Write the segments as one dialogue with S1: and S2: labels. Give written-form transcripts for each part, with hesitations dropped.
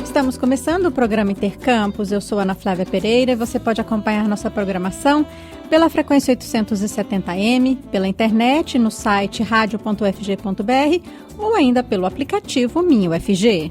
S1: Estamos começando o programa Intercampus. Eu sou Ana Flávia Pereira e você pode acompanhar nossa programação pela frequência 870M, pela internet, no site radio.ufg.br ou ainda pelo aplicativo Minha UFG.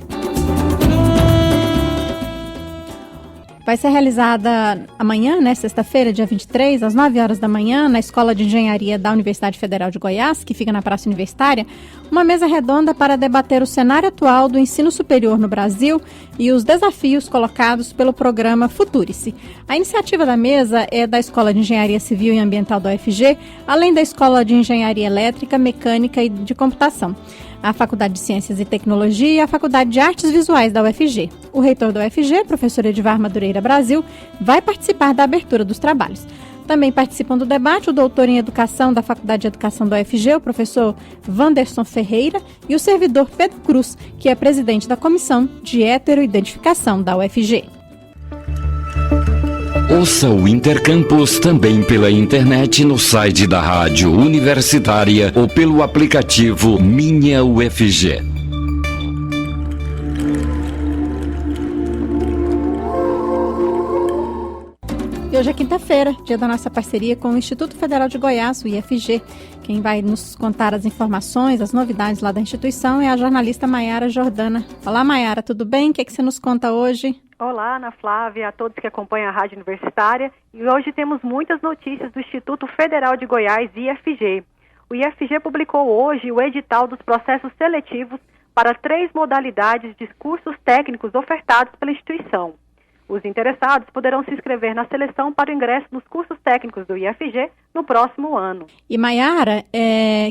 S1: Vai ser realizada amanhã, sexta-feira, dia 23, às 9 horas da manhã, na Escola de Engenharia da Universidade Federal de Goiás, que fica na Praça Universitária, uma mesa redonda para debater o cenário atual do ensino superior no Brasil e os desafios colocados pelo programa Futurice. A iniciativa da mesa é da Escola de Engenharia Civil e Ambiental da UFG, além da Escola de Engenharia Elétrica, Mecânica e de Computação, a Faculdade de Ciências e Tecnologia e a Faculdade de Artes Visuais da UFG. O reitor da UFG, professor Edivar Madureira Brasil, vai participar da abertura dos trabalhos. Também participam do debate o doutor em Educação da Faculdade de Educação da UFG, o professor Wanderson Ferreira, e o servidor Pedro Cruz, que é presidente da Comissão de Heteroidentificação da UFG.
S2: Ouça o Intercampus também pela internet no site da Rádio Universitária ou pelo aplicativo Minha UFG.
S1: E hoje é quinta-feira, dia da nossa parceria com o Instituto Federal de Goiás, o IFG. Quem vai nos contar as informações, as novidades lá da instituição é a jornalista Maiara Jordana. Olá, Maiara, tudo bem? O que você nos conta hoje?
S3: Olá, Ana Flávia, a todos que acompanham a Rádio Universitária. E hoje temos muitas notícias do Instituto Federal de Goiás, IFG. O IFG publicou hoje o edital dos processos seletivos para 3 modalidades de cursos técnicos ofertados pela instituição. Os interessados poderão se inscrever na seleção para o ingresso nos cursos técnicos do IFG no próximo ano.
S1: E, Maiara,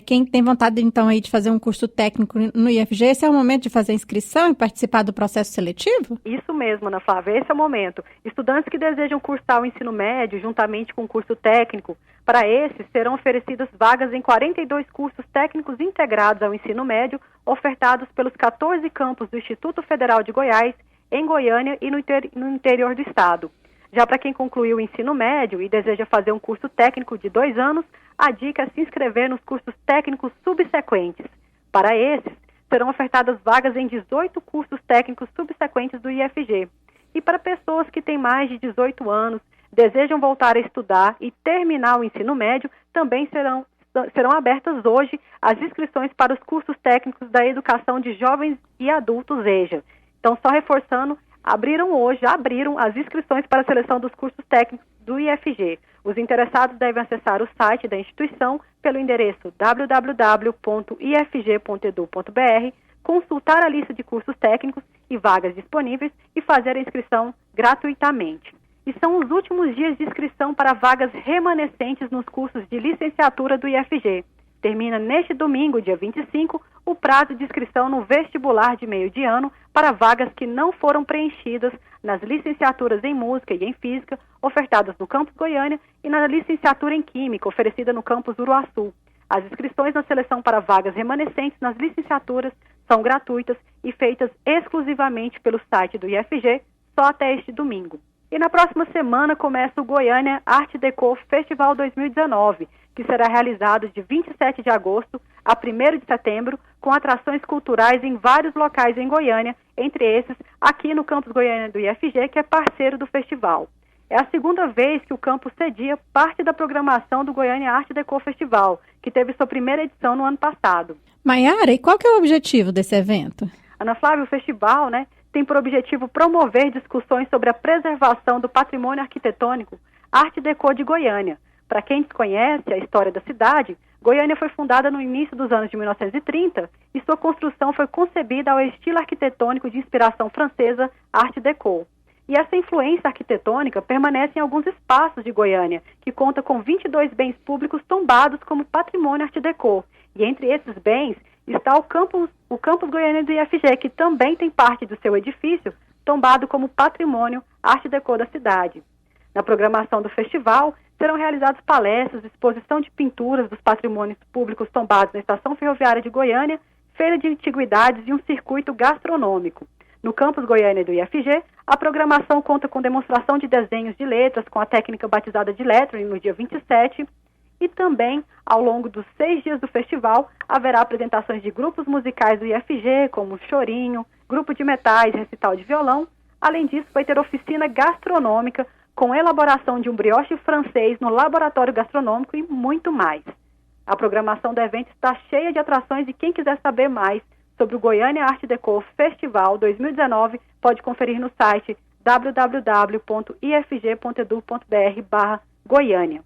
S1: quem tem vontade, então, aí de fazer um curso técnico no IFG, esse é o momento de fazer a inscrição e participar do processo seletivo?
S3: Isso mesmo, Ana Flávia, esse é o momento. Estudantes que desejam cursar o ensino médio juntamente com o curso técnico, para esses serão oferecidas vagas em 42 cursos técnicos integrados ao ensino médio, ofertados pelos 14 campos do Instituto Federal de Goiás, em Goiânia e no interior do estado. Já para quem concluiu o ensino médio e deseja fazer um curso técnico de 2 anos, a dica é se inscrever nos cursos técnicos subsequentes. Para esses, serão ofertadas vagas em 18 cursos técnicos subsequentes do IFG. E para pessoas que têm mais de 18 anos, desejam voltar a estudar e terminar o ensino médio, também serão abertas hoje as inscrições para os cursos técnicos da educação de jovens e adultos EJA. Então, só reforçando, já abriram as inscrições para a seleção dos cursos técnicos do IFG. Os interessados devem acessar o site da instituição pelo endereço www.ifg.edu.br, consultar a lista de cursos técnicos e vagas disponíveis e fazer a inscrição gratuitamente. E são os últimos dias de inscrição para vagas remanescentes nos cursos de licenciatura do IFG. Termina neste domingo, dia 25, o prazo de inscrição no vestibular de meio de ano para vagas que não foram preenchidas nas licenciaturas em Música e em Física, ofertadas no Campus Goiânia, e na licenciatura em Química, oferecida no Campus Uruaçu. As inscrições na seleção para vagas remanescentes nas licenciaturas são gratuitas e feitas exclusivamente pelo site do IFG, só até este domingo. E na próxima semana começa o Goiânia Arte Deco Festival 2019, que será realizado de 27 de agosto a 1º de setembro, com atrações culturais em vários locais em Goiânia, entre esses aqui no Campus Goiânia do IFG, que é parceiro do festival. É a segunda vez que o campus cedia parte da programação do Goiânia Arte Deco Festival, que teve sua primeira edição no ano passado.
S1: Maiara, e qual que é o objetivo desse evento?
S3: Ana Flávia, o festival, tem por objetivo promover discussões sobre a preservação do patrimônio arquitetônico Arte Deco de Goiânia. Para quem desconhece a história da cidade, Goiânia foi fundada no início dos anos de 1930 e sua construção foi concebida ao estilo arquitetônico de inspiração francesa Art Deco. E essa influência arquitetônica permanece em alguns espaços de Goiânia, que conta com 22 bens públicos tombados como patrimônio Art Deco. E entre esses bens está o campus Goiânia do IFG, que também tem parte do seu edifício tombado como patrimônio Art Deco da cidade. Na programação do festival, serão realizadas palestras, exposição de pinturas dos patrimônios públicos tombados na Estação Ferroviária de Goiânia, feira de antiguidades e um circuito gastronômico. No campus Goiânia do IFG, a programação conta com demonstração de desenhos de letras com a técnica batizada de lettering no dia 27, E também, ao longo dos 6 dias do festival, haverá apresentações de grupos musicais do IFG, como Chorinho, grupo de metais, recital de violão. Além disso, vai ter oficina gastronômica com elaboração de um brioche francês no laboratório gastronômico e muito mais. A programação do evento está cheia de atrações e quem quiser saber mais sobre o Goiânia Art Deco Festival 2019 pode conferir no site www.ifg.edu.br/Goiânia.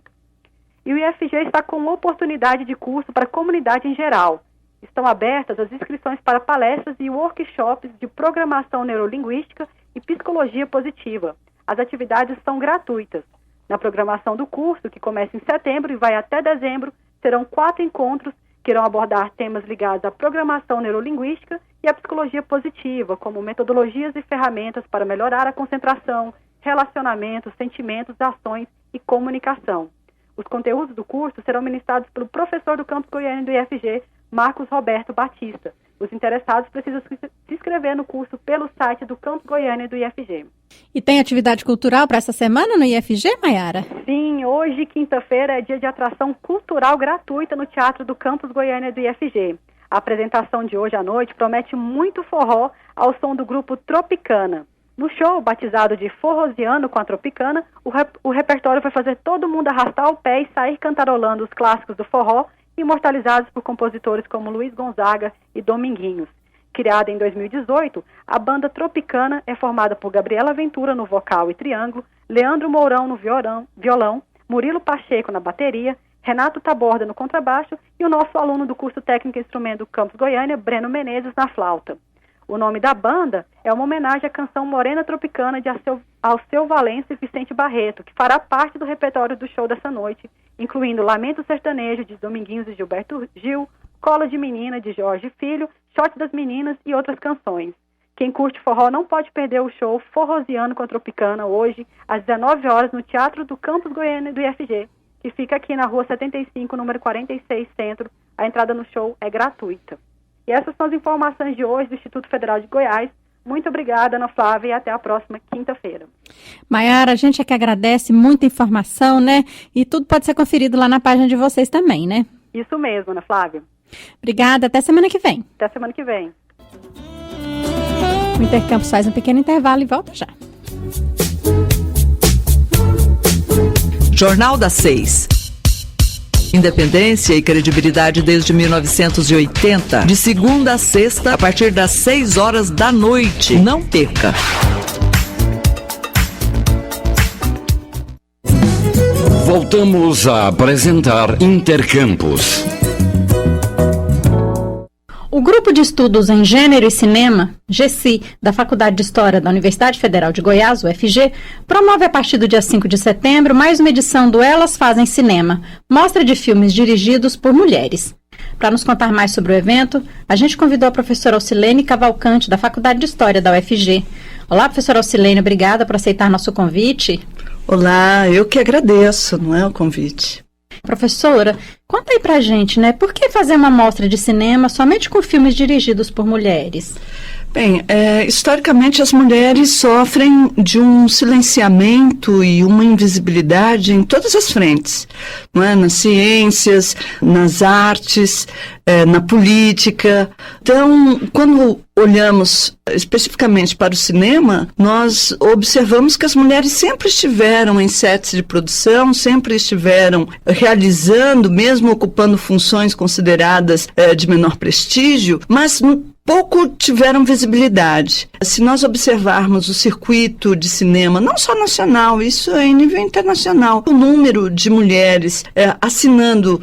S3: E o IFG está com oportunidade de curso para a comunidade em geral. Estão abertas as inscrições para palestras e workshops de programação neurolinguística e psicologia positiva. As atividades são gratuitas. Na programação do curso, que começa em setembro e vai até dezembro, serão 4 encontros que irão abordar temas ligados à programação neurolinguística e à psicologia positiva, como metodologias e ferramentas para melhorar a concentração, relacionamentos, sentimentos, ações e comunicação. Os conteúdos do curso serão ministrados pelo professor do campus Goiânia do IFG, Marcos Roberto Batista. Os interessados precisam se inscrever no curso pelo site do campus Goiânia do IFG.
S1: E tem atividade cultural para essa semana no IFG, Maiara?
S3: Sim, hoje, quinta-feira, é dia de atração cultural gratuita no Teatro do campus Goiânia do IFG. A apresentação de hoje à noite promete muito forró ao som do grupo Tropicana. No show, batizado de Forrosiano com a Tropicana, o repertório vai fazer todo mundo arrastar o pé e sair cantarolando os clássicos do forró, imortalizados por compositores como Luiz Gonzaga e Dominguinhos. Criada em 2018, a banda Tropicana é formada por Gabriela Ventura no vocal e triângulo, Leandro Mourão no violão, Murilo Pacheco na bateria, Renato Taborda no contrabaixo e o nosso aluno do curso técnico em instrumento do campus Goiânia, Breno Menezes, na flauta. O nome da banda é uma homenagem à canção Morena Tropicana de Alceu Valença e Vicente Barreto, que fará parte do repertório do show dessa noite, incluindo Lamento Sertanejo de Dominguinhos e Gilberto Gil, Cola de Menina de Jorge Filho, Shot das Meninas e outras canções. Quem curte forró não pode perder o show Forrosiano com a Tropicana hoje, às 19 horas, no Teatro do Campus Goiânia do IFG, que fica aqui na Rua 75, número 46, Centro. A entrada no show é gratuita. E essas são as informações de hoje do Instituto Federal de Goiás. Muito obrigada, Ana Flávia, e até a próxima quinta-feira.
S1: Maiara, a gente é que agradece, muita informação, né? E tudo pode ser conferido lá na página de vocês também, né?
S3: Isso mesmo, Ana Flávia.
S1: Obrigada, até semana que vem.
S3: Até semana que vem.
S1: O Intercampus faz um pequeno intervalo e volta já.
S4: Jornal da 6. Independência e credibilidade desde 1980. De segunda a sexta, a partir das 6 horas da noite. Não perca.
S2: Voltamos a apresentar Intercampus.
S1: O Grupo de Estudos em Gênero e Cinema, GECI, da Faculdade de História da Universidade Federal de Goiás, UFG, promove a partir do dia 5 de setembro mais uma edição do Elas Fazem Cinema, mostra de filmes dirigidos por mulheres. Para nos contar mais sobre o evento, a gente convidou a professora Alcilene Cavalcante, da Faculdade de História da UFG. Olá, professora Alcilene, obrigada por aceitar nosso convite.
S5: Olá, eu que agradeço, não é, o convite.
S1: Professora, conta aí pra gente, né? Por que fazer uma mostra de cinema somente com filmes dirigidos por mulheres?
S5: Bem, historicamente as mulheres sofrem de um silenciamento e uma invisibilidade em todas as frentes, não é? Nas ciências, nas artes, na política. Então, quando olhamos especificamente para o cinema, nós observamos que as mulheres sempre estiveram em sets de produção, sempre estiveram realizando, mesmo ocupando funções consideradas de menor prestígio, mas pouco tiveram visibilidade. Se nós observarmos o circuito de cinema, não só nacional, isso é em nível internacional, o número de mulheres assinando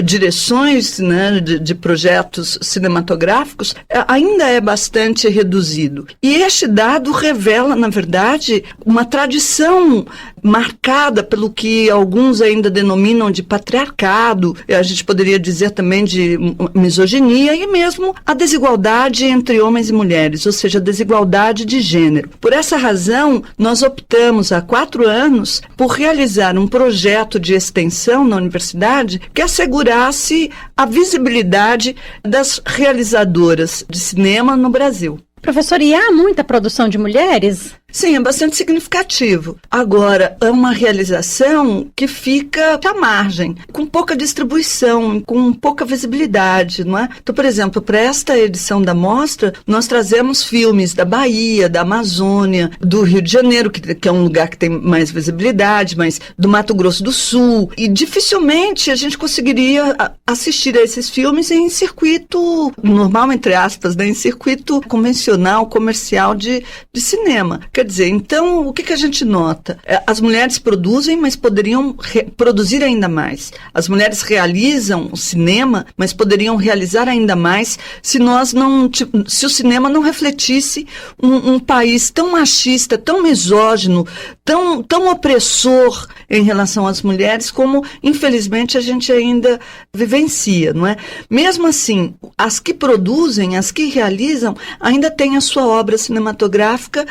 S5: direções, né, de projetos cinematográficos ainda é bastante reduzido. E este dado revela, na verdade, uma tradição marcada pelo que alguns ainda denominam de patriarcado, a gente poderia dizer também de misoginia e mesmo a desigualdade entre homens e mulheres, ou seja, a desigualdade de gênero. Por essa razão, nós optamos há 4 anos por realizar um projeto de extensão na universidade que assegurasse a visibilidade das realizadoras de cinema no Brasil.
S1: Professora, e há muita produção de mulheres?
S5: Sim, é bastante significativo. Agora, é uma realização que fica à margem, com pouca distribuição, com pouca visibilidade, não é? Então, por exemplo, para esta edição da mostra, nós trazemos filmes da Bahia, da Amazônia, do Rio de Janeiro, que é um lugar que tem mais visibilidade, mas do Mato Grosso do Sul, e dificilmente a gente conseguiria assistir a esses filmes em circuito normal, entre aspas, né? Em circuito convencional, comercial de cinema. Quer dizer, então, o que a gente nota? As mulheres produzem, mas poderiam produzir ainda mais. As mulheres realizam o cinema, mas poderiam realizar ainda mais se o cinema não refletisse um país tão machista, tão misógino, tão opressor em relação às mulheres, como, infelizmente, a gente ainda vivencia, não é? Mesmo assim, as que produzem, as que realizam, ainda têm a sua obra cinematográfica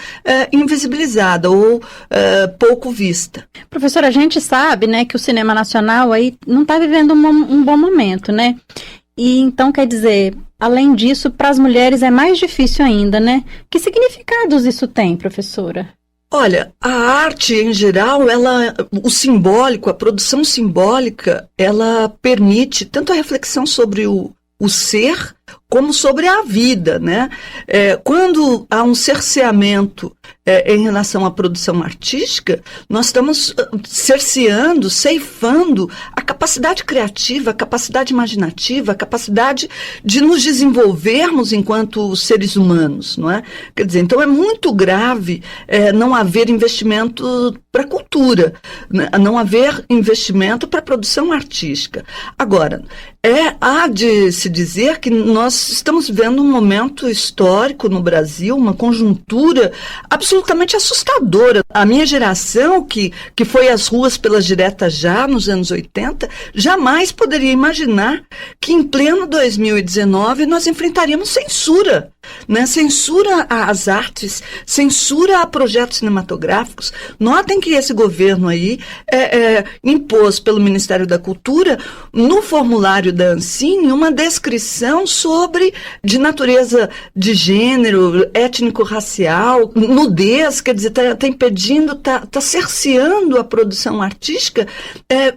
S5: invisibilizada ou pouco vista.
S1: Professora, a gente sabe, né, que o cinema nacional aí não está vivendo um bom momento, né? E então, quer dizer, além disso, para as mulheres é mais difícil ainda, né? Que significados isso tem, professora?
S5: Olha, a arte em geral, o simbólico, a produção simbólica, ela permite tanto a reflexão sobre o ser como sobre a vida, né? Quando há um cerceamento em relação à produção artística, nós estamos cerceando, ceifando a capacidade criativa, a capacidade imaginativa, a capacidade de nos desenvolvermos enquanto seres humanos, não é? Quer dizer, então é muito grave não haver investimento para a cultura, né? Não haver investimento para a produção artística. Agora, há de se dizer que nós estamos vivendo um momento histórico no Brasil, uma conjuntura absolutamente assustadora. A minha geração, que foi às ruas pelas diretas já nos anos 80, jamais poderia imaginar que em pleno 2019 nós enfrentaríamos censura, né? Censura às artes, censura a projetos cinematográficos. Notem que esse governo aí impôs pelo Ministério da Cultura, no formulário da Ancine, uma descrição de natureza de gênero, étnico-racial, nudez, quer dizer, está impedindo, está cerceando a produção artística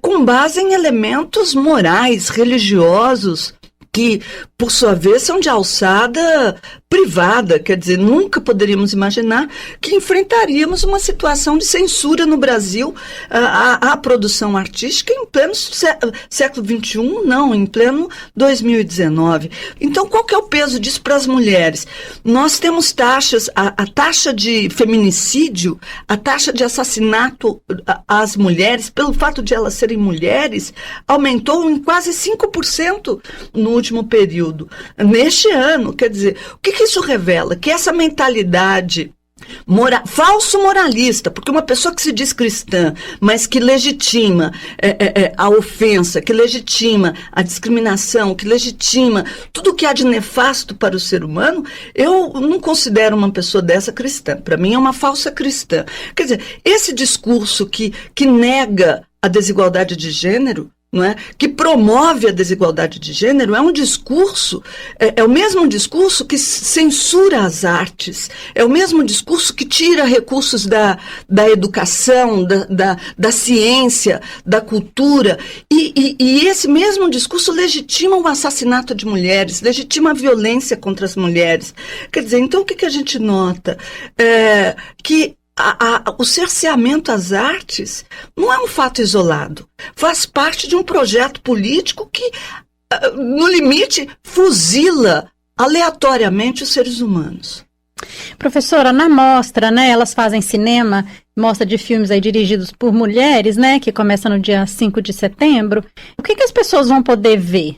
S5: com base em elementos morais, religiosos, que, por sua vez, são de alçada privada, quer dizer, nunca poderíamos imaginar que enfrentaríamos uma situação de censura no Brasil à produção artística em pleno século XXI, não, em pleno 2019. Então, qual que é o peso disso para as mulheres? Nós temos taxas, a taxa de feminicídio, a taxa de assassinato às mulheres, pelo fato de elas serem mulheres, aumentou em quase 5% no último período. Neste ano, quer dizer, o que isso revela? Que essa mentalidade falso moralista, porque uma pessoa que se diz cristã, mas que legitima a ofensa, que legitima a discriminação, que legitima tudo que há de nefasto para o ser humano, eu não considero uma pessoa dessa cristã. Para mim é uma falsa cristã. Quer dizer, esse discurso que nega a desigualdade de gênero, não é? Que promove a desigualdade de gênero, é um discurso, é o mesmo discurso que censura as artes, é o mesmo discurso que tira recursos da educação, da ciência, da cultura, e esse mesmo discurso legitima o assassinato de mulheres, legitima a violência contra as mulheres. Quer dizer, então o que a gente nota? Que o cerceamento às artes não é um fato isolado, faz parte de um projeto político que, no limite, fuzila aleatoriamente os seres humanos.
S1: Professora, na mostra, né, elas fazem cinema, mostra de filmes aí dirigidos por mulheres, né, que começa no dia 5 de setembro. O que as pessoas vão poder ver?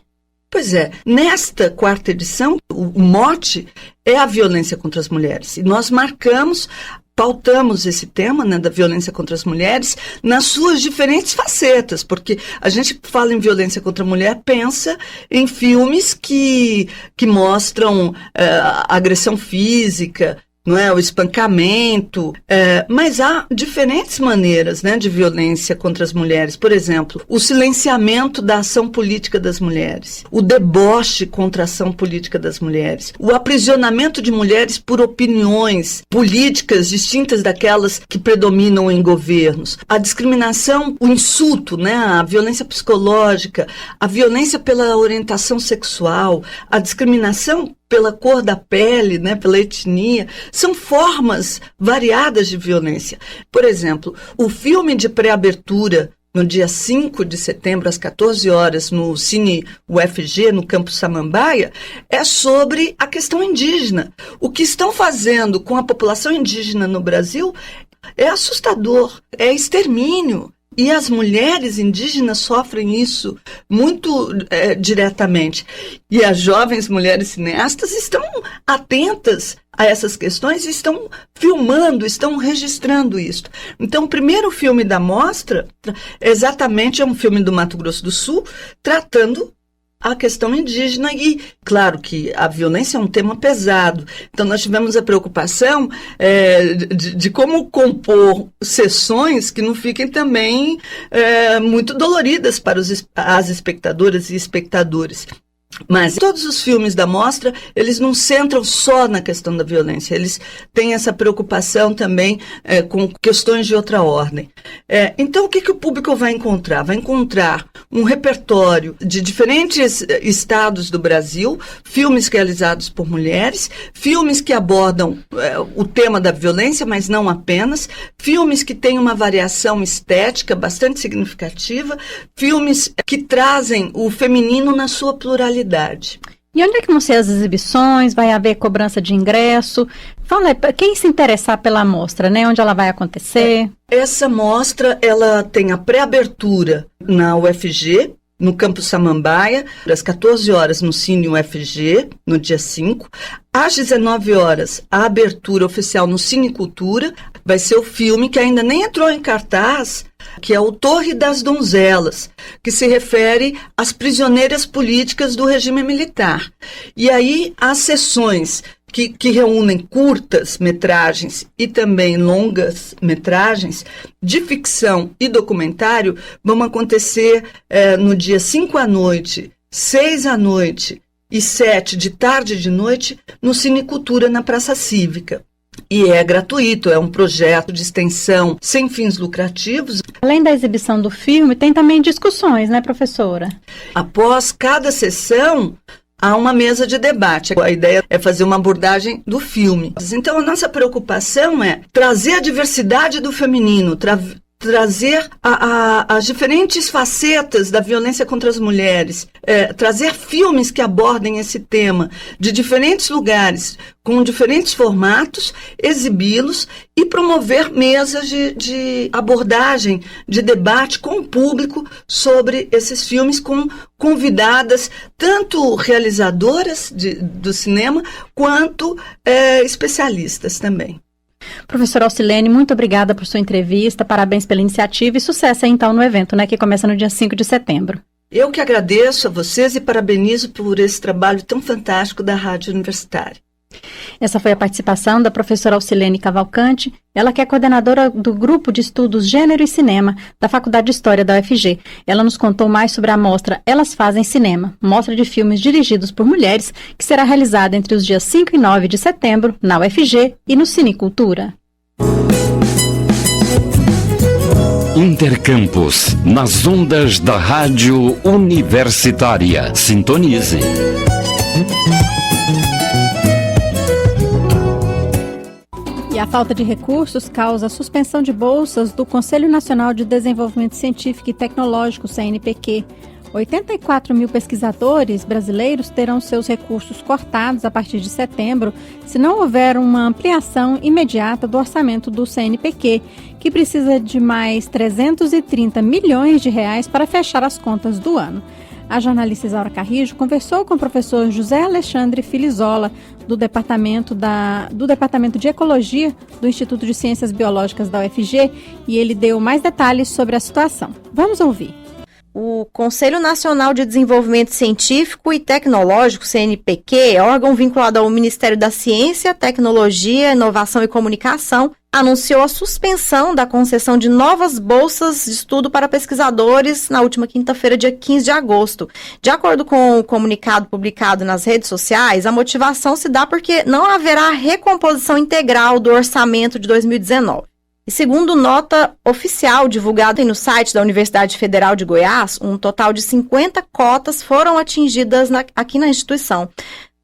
S5: Pois é, nesta quarta edição, o mote é a violência contra as mulheres. E nós pautamos esse tema, né, da violência contra as mulheres nas suas diferentes facetas, porque a gente fala em violência contra a mulher, pensa em filmes que mostram agressão física, não é? O espancamento, mas há diferentes maneiras, né, de violência contra as mulheres. Por exemplo, o silenciamento da ação política das mulheres, o deboche contra a ação política das mulheres, o aprisionamento de mulheres por opiniões políticas distintas daquelas que predominam em governos, a discriminação, o insulto, né, a violência psicológica, a violência pela orientação sexual, a discriminação pela cor da pele, né, pela etnia, são formas variadas de violência. Por exemplo, o filme de pré-abertura no dia 5 de setembro, às 14 horas, no Cine UFG, no Campus Samambaia, é sobre a questão indígena. O que estão fazendo com a população indígena no Brasil é assustador, é extermínio. E as mulheres indígenas sofrem isso muito diretamente. E as jovens mulheres cineastas estão atentas a essas questões e estão filmando, estão registrando isso. Então, o primeiro filme da mostra, exatamente, é um filme do Mato Grosso do Sul, tratando a questão indígena e, claro, que a violência é um tema pesado. Então, nós tivemos a preocupação de como compor sessões que não fiquem também muito doloridas para as espectadoras e espectadores. Mas todos os filmes da mostra, eles não centram só na questão da violência, eles têm essa preocupação também com questões de outra ordem. Então, o que o público vai encontrar? Vai encontrar um repertório de diferentes estados do Brasil, filmes realizados por mulheres, filmes que abordam o tema da violência, mas não apenas, filmes que têm uma variação estética bastante significativa, filmes que trazem o feminino na sua pluralidade.
S1: E onde é que vão ser as exibições? Vai haver cobrança de ingresso? Fala, quem se interessar pela mostra, né? Onde ela vai acontecer?
S5: Essa mostra, ela tem a pré-abertura na UFG, no Campus Samambaia, às 14 horas no Cine UFG, no dia 5. Às 19 horas, a abertura oficial no Cine Cultura. Vai ser o filme que ainda nem entrou em cartaz, que é o Torre das Donzelas, que se refere às prisioneiras políticas do regime militar. E aí, as sessões que reúnem curtas metragens e também longas metragens de ficção e documentário vão acontecer no dia 5 à noite, 6 à noite e 7 de tarde e de noite no Cine Cultura, na Praça Cívica. E é gratuito, é um projeto de extensão sem fins lucrativos.
S1: Além da exibição do filme, tem também discussões, né, professora?
S5: Após cada sessão, há uma mesa de debate. A ideia é fazer uma abordagem do filme. Então, a nossa preocupação é trazer a diversidade do feminino, trazer as diferentes facetas da violência contra as mulheres, trazer filmes que abordem esse tema de diferentes lugares, com diferentes formatos, exibi-los e promover mesas de abordagem, de debate com o público sobre esses filmes, com convidadas, tanto realizadoras do cinema, quanto especialistas também.
S1: Professora Alcilene, muito obrigada por sua entrevista, parabéns pela iniciativa e sucesso aí, então, no evento, né, que começa no dia 5 de setembro.
S5: Eu que agradeço a vocês e parabenizo por esse trabalho tão fantástico da Rádio Universitária.
S1: Essa foi a participação da professora Alcilene Cavalcante, ela que é coordenadora do Grupo de Estudos Gênero e Cinema da Faculdade de História da UFG. Ela nos contou mais sobre a mostra Elas Fazem Cinema, mostra de filmes dirigidos por mulheres, que será realizada entre os dias 5 e 9 de setembro na UFG e no Cine Cultura.
S2: Intercampus, nas ondas da Rádio Universitária. Sintonize.
S1: E a falta de recursos causa a suspensão de bolsas do Conselho Nacional de Desenvolvimento Científico e Tecnológico, CNPq. 84 mil pesquisadores brasileiros terão seus recursos cortados a partir de setembro, se não houver uma ampliação imediata do orçamento do CNPq, que precisa de mais 330 milhões de reais para fechar as contas do ano. A jornalista Isaura Carrijo conversou com o professor José Alexandre Filizola, do Departamento de Ecologia do Instituto de Ciências Biológicas da UFG, e ele deu mais detalhes sobre a situação. Vamos ouvir.
S6: O Conselho Nacional de Desenvolvimento Científico e Tecnológico, CNPq, órgão vinculado ao Ministério da Ciência, Tecnologia, Inovação e Comunicação, anunciou a suspensão da concessão de novas bolsas de estudo para pesquisadores na última quinta-feira, dia 15 de agosto. De acordo com o comunicado publicado nas redes sociais, a motivação se dá porque não haverá recomposição integral do orçamento de 2019. E segundo nota oficial divulgada no site da Universidade Federal de Goiás, um total de 50 cotas foram atingidas aqui na instituição.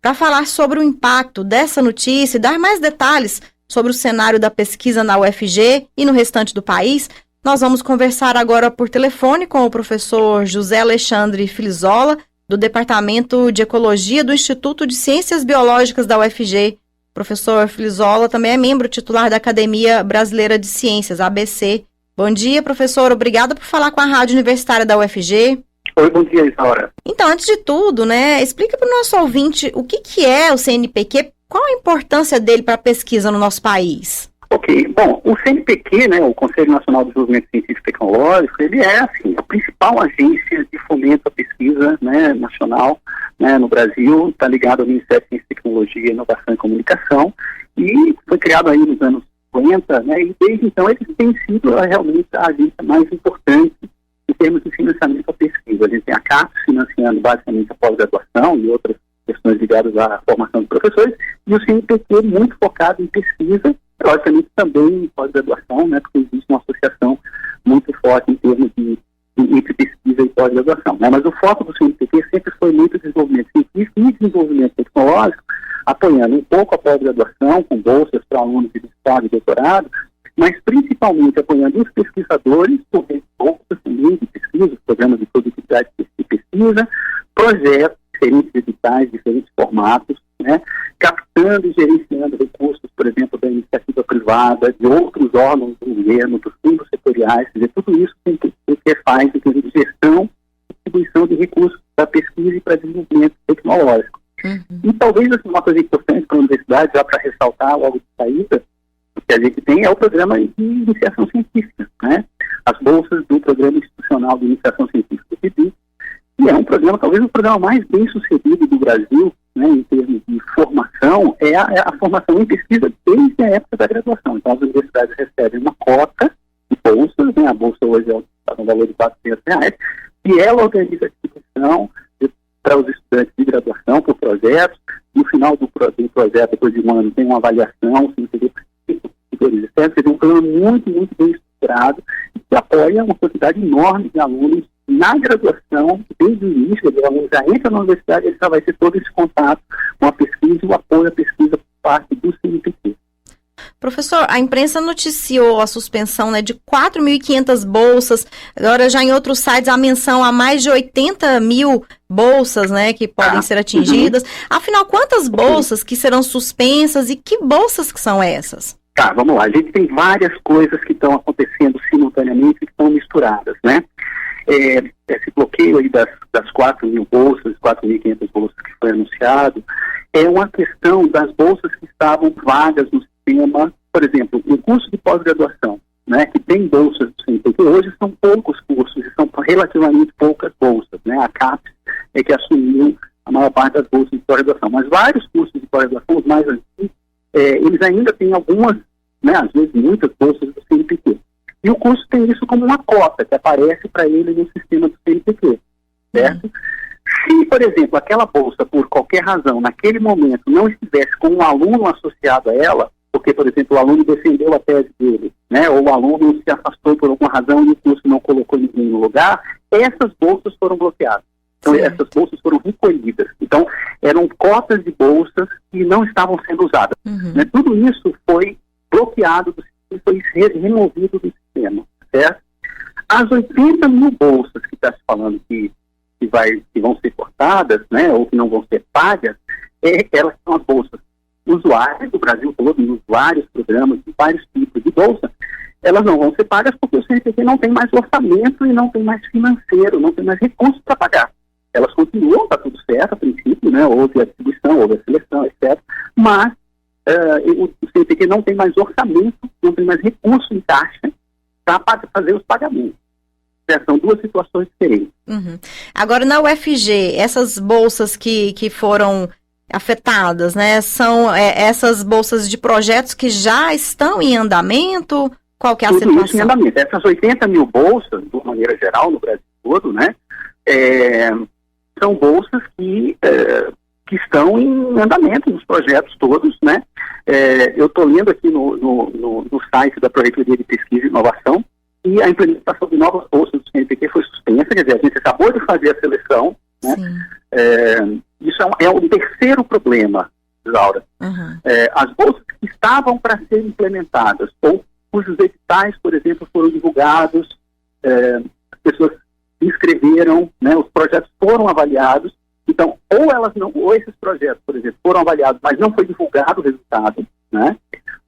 S6: Para falar sobre o impacto dessa notícia e dar mais detalhes sobre o cenário da pesquisa na UFG e no restante do país, nós vamos conversar agora por telefone com o professor José Alexandre Filizola, do Departamento de Ecologia do Instituto de Ciências Biológicas da UFG. Professor Filizola também é membro titular da Academia Brasileira de Ciências, ABC. Bom dia, professor. Obrigada por falar com a Rádio Universitária da UFG.
S7: Oi, bom dia, Isaura.
S6: Então, antes de tudo, explica para o nosso ouvinte o que é o CNPq, qual a importância dele para a pesquisa no nosso país?
S7: Ok, bom, o CNPq, o Conselho Nacional de Desenvolvimento Científico e Tecnológico, ele é, a principal agência de fomento à pesquisa, nacional, no Brasil, está ligado ao Ministério de Ciência, Tecnologia, Inovação e Comunicação, e foi criado aí nos anos 50, e desde então ele tem sido realmente a agência mais importante em termos de financiamento à pesquisa. A gente tem a CAPES financiando basicamente a pós-graduação e outras questões ligadas à formação de professores, e o CNPq muito focado em pesquisa, logicamente também em pós-graduação, porque existe uma associação muito forte em termos de entre pesquisa e pós-graduação. Mas o foco do CNPq sempre foi muito desenvolvimento científico e desenvolvimento tecnológico, apoiando um pouco a pós-graduação, com bolsas para alunos de mestrado e doutorado, mas principalmente apoiando os pesquisadores, por bolsas também de pesquisa, programas de produtividade de pesquisa, projetos, diferentes editais, diferentes formatos, captando e gerenciando recursos, por exemplo, da iniciativa privada, de outros órgãos do governo, dos fundos setoriais, quer dizer, tudo isso tem que faz em termos de gestão e distribuição de recursos para pesquisa e para desenvolvimento tecnológico. E talvez uma coisa importante para a universidade, já para ressaltar logo de saída, que a gente tem é o programa de iniciação científica, as bolsas do Programa Institucional de Iniciação Científica do PIB, e é um programa, talvez o programa mais bem sucedido do Brasil, em termos de formação, é a formação em pesquisa desde a época da graduação. Então as universidades recebem uma cota de bolsas, a bolsa hoje está no valor de R$400, e ela organiza a distribuição para os estudantes de graduação por projetos. No final do projeto, depois de um ano, tem uma avaliação, se você tem um programa muito, muito bem estruturado, que apoia uma quantidade enorme de alunos na graduação, desde o início, o aluno já entra na universidade, ele já vai ter todo esse contato com a pesquisa e o apoio à pesquisa por parte do CNPq.
S6: Professor, a imprensa noticiou a suspensão de 4.500 bolsas, agora já em outros sites a menção a mais de 80 mil bolsas que podem ser atingidas. Afinal, quantas bolsas que serão suspensas e que bolsas que são essas?
S7: Tá, vamos lá. A gente tem várias coisas que estão acontecendo simultaneamente e que estão misturadas, esse bloqueio aí das 4.000 bolsas, 4.500 bolsas que foi anunciado, é uma questão das bolsas que estavam vagas no sistema, por exemplo, um curso de pós-graduação, que tem bolsas do CNPq, hoje são poucos cursos e são relativamente poucas bolsas, a CAPES é que assumiu a maior parte das bolsas de pós-graduação, mas vários cursos de pós-graduação, os mais antigos, eles ainda têm algumas, às vezes muitas bolsas do CNPq. E o curso tem isso como uma cota que aparece para ele no sistema do CNPq, certo? Se, por exemplo, aquela bolsa, por qualquer razão, naquele momento, não estivesse com um aluno associado a ela, porque, por exemplo, o aluno defendeu a tese dele, ou o aluno se afastou por alguma razão e o curso não colocou ninguém no lugar, essas bolsas foram bloqueadas. Então, essas bolsas foram recolhidas. Então, eram cotas de bolsas que não estavam sendo usadas. Tudo isso foi bloqueado do sistema, foi removido do sistema, certo? As 80 mil bolsas que está se falando que vão ser cortadas, ou que não vão ser pagas, elas são as bolsas usuárias do Brasil todo, em vários programas, de vários tipos de bolsa, elas não vão ser pagas porque o CNPq não tem mais orçamento e não tem mais financeiro, não tem mais recursos para pagar. Elas continuam, está tudo certo a princípio, houve a distribuição, houve a seleção, etc. Mas o CNPq não tem mais orçamento, não tem mais recurso em caixa para fazer os pagamentos. São duas situações diferentes.
S6: Uhum. Agora, na UFG, essas bolsas que foram afetadas, né, são essas bolsas de projetos que já estão em andamento? Qual que é a
S7: Tudo
S6: situação?
S7: isso em andamento. Essas 80 mil bolsas, de uma maneira geral, no Brasil todo, né, são bolsas que estão em andamento nos projetos todos, né. Eu estou lendo aqui no site da Pró-Reitoria de Pesquisa e Inovação, e a implementação de novas bolsas do CNPq foi suspensa, quer dizer, a gente acabou de fazer a seleção, né? Isso é o terceiro problema, Laura.
S6: Uhum.
S7: As bolsas que estavam para ser implementadas, ou cujos editais, por exemplo, foram divulgados, as pessoas se inscreveram, né? Os projetos foram avaliados, então, ou esses projetos, por exemplo, foram avaliados, mas não foi divulgado o resultado, né?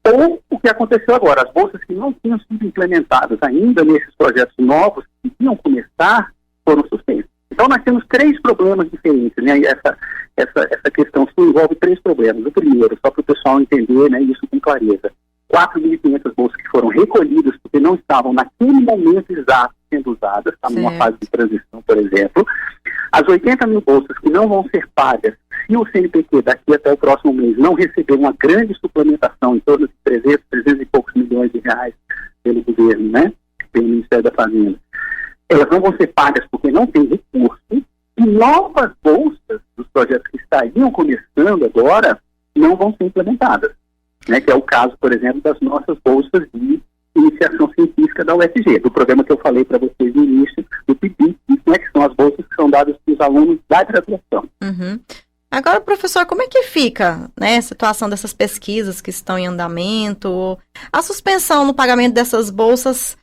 S7: Ou o que aconteceu agora, as bolsas que não tinham sido implementadas ainda nesses projetos novos, que iam começar, foram suspensas. Então nós temos 3 problemas diferentes, né? E essa questão envolve 3 problemas. O primeiro, só para o pessoal entender, né, isso com clareza, 4.500 bolsas que foram recolhidas porque não estavam naquele momento exato sendo usadas, está numa fase de transição, por exemplo. As 80 mil bolsas que não vão ser pagas se o CNPq daqui até o próximo mês não receber uma grande suplementação em torno de 300 e poucos milhões de reais pelo governo, né, pelo Ministério da Fazenda, elas não vão ser pagas porque não tem recurso, e novas bolsas dos projetos que estariam começando agora não vão ser implementadas, né, que é o caso, por exemplo, das nossas bolsas de iniciação científica da UFG, do programa que eu falei para vocês no início, do PIBIC, né, que são as bolsas que são dadas para os alunos da graduação.
S6: Uhum. Agora, professor, como é que fica, né, a situação dessas pesquisas que estão em andamento? A suspensão no pagamento dessas bolsas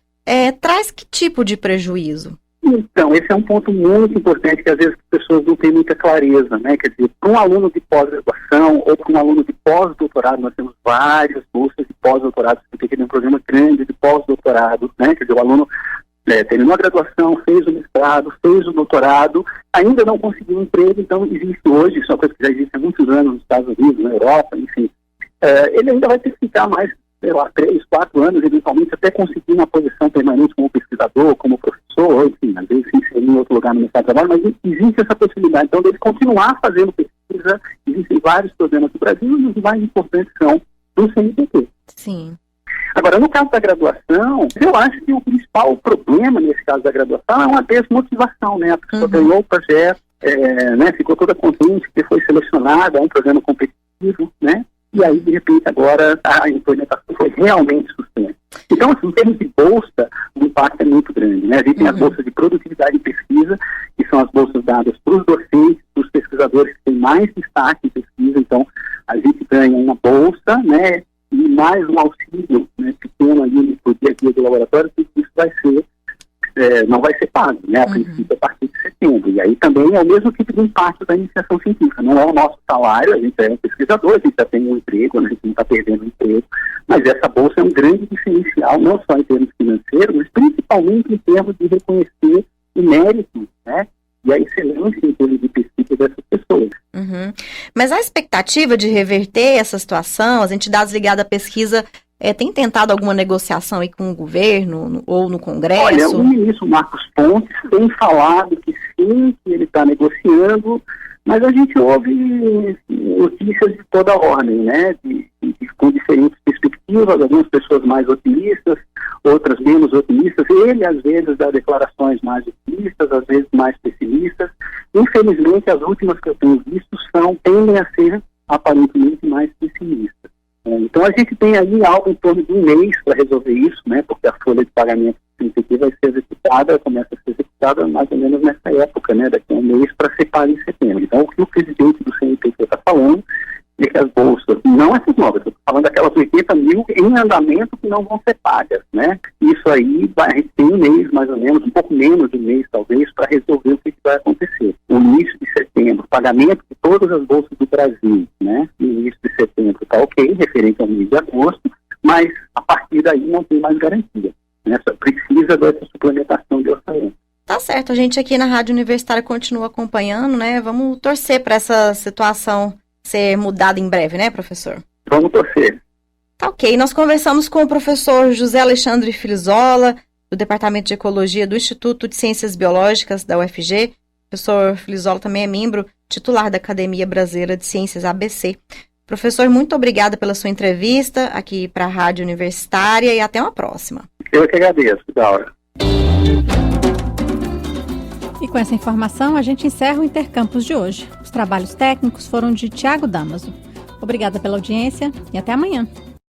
S6: traz que tipo de prejuízo?
S7: Então, esse é um ponto muito importante que às vezes as pessoas não têm muita clareza, né? Quer dizer, para um aluno de pós-graduação ou para um aluno de pós-doutorado, nós temos várias bolsas de pós-doutorado, porque tem um programa grande de pós-doutorado, né? Quer dizer, o aluno terminou a graduação, fez o mestrado, fez o doutorado, ainda não conseguiu um emprego, então existe hoje, isso é uma coisa que já existe há muitos anos nos Estados Unidos, na Europa, enfim, ele ainda vai ter que ficar mais, sei lá, 3, 4 anos, eventualmente, até conseguir uma posição permanente como pesquisador, como professor, enfim, às vezes se inserir em outro lugar no mercado de trabalho, mas existe essa possibilidade, então, dele continuar fazendo pesquisa. Existem vários programas do Brasil, e os mais importantes são do CNPq.
S6: Sim.
S7: Agora, no caso da graduação, eu acho que o principal problema nesse caso da graduação é uma desmotivação, né? A pessoa ganhou o projeto, né? Ficou toda contente que foi selecionada a um programa competitivo, né? E aí, de repente, agora a implementação foi realmente suspensa. Então, assim, em termos de bolsa, o impacto é muito grande, né? A gente tem as bolsas de produtividade e pesquisa, que são as bolsas dadas para os docentes, para os pesquisadores que têm mais destaque em pesquisa. Então, a gente ganha uma bolsa, né? E mais um auxílio, né, pequeno ali no dia a dia do laboratório, que isso vai ser, não vai ser pago, né, a princípio a partir de setembro. E aí também é o mesmo tipo de impacto da iniciação científica, não é o nosso salário, a gente é um pesquisador, a gente já tem um emprego, a gente não está perdendo o emprego, mas essa bolsa é um grande diferencial, não só em termos financeiros, mas principalmente em termos de reconhecer o mérito, né, e a excelência em termos de pesquisa dessas pessoas.
S6: Uhum. Mas a expectativa de reverter essa situação, as entidades ligadas à pesquisa têm tentado alguma negociação aí com o governo ou no Congresso?
S7: Olha, o ministro Marcos Pontes tem falado que sim, que ele está negociando, mas a gente ouve notícias de toda ordem, né, com diferentes perspectivas, algumas pessoas mais otimistas, outras menos otimistas. Ele, às vezes, dá declarações mais otimistas, às vezes mais pessimistas. Infelizmente, as últimas que eu tenho visto tendem a ser, aparentemente, mais pessimistas. Então, a gente tem aí algo em torno de um mês para resolver isso, né, porque a folha de pagamento do CNPq vai ser executada, começa a ser executada mais ou menos nessa época, né, daqui a um mês, para ser pago em setembro. Então, o que o presidente do CNPq está falando é que as bolsas, não essas novas, eu estou falando daquelas 80 mil em andamento que não vão ser pagas, né? Isso aí, a gente tem um mês, mais ou menos, um pouco menos de um mês, talvez, para resolver o que vai acontecer. O início de setembro, pagamento de todas as bolsas do Brasil, né? No início de setembro está ok, referente ao mês de agosto, mas a partir daí não tem mais garantia, né? Só precisa dessa suplementação de orçamento.
S6: Tá certo, a gente aqui na Rádio Universitária continua acompanhando, né? Vamos torcer para essa situação ser mudada em breve, né, professor?
S7: Vamos torcer.
S6: Tá ok, nós conversamos com o professor José Alexandre Frizola, do Departamento de Ecologia do Instituto de Ciências Biológicas da UFG. O professor Filizola também é membro titular da Academia Brasileira de Ciências ABC. Professor, muito obrigada pela sua entrevista aqui para a Rádio Universitária e até uma próxima.
S7: Eu que agradeço, Daura.
S1: E com essa informação, a gente encerra o Intercampus de hoje. Os trabalhos técnicos foram de Tiago Damaso. Obrigada pela audiência e até amanhã.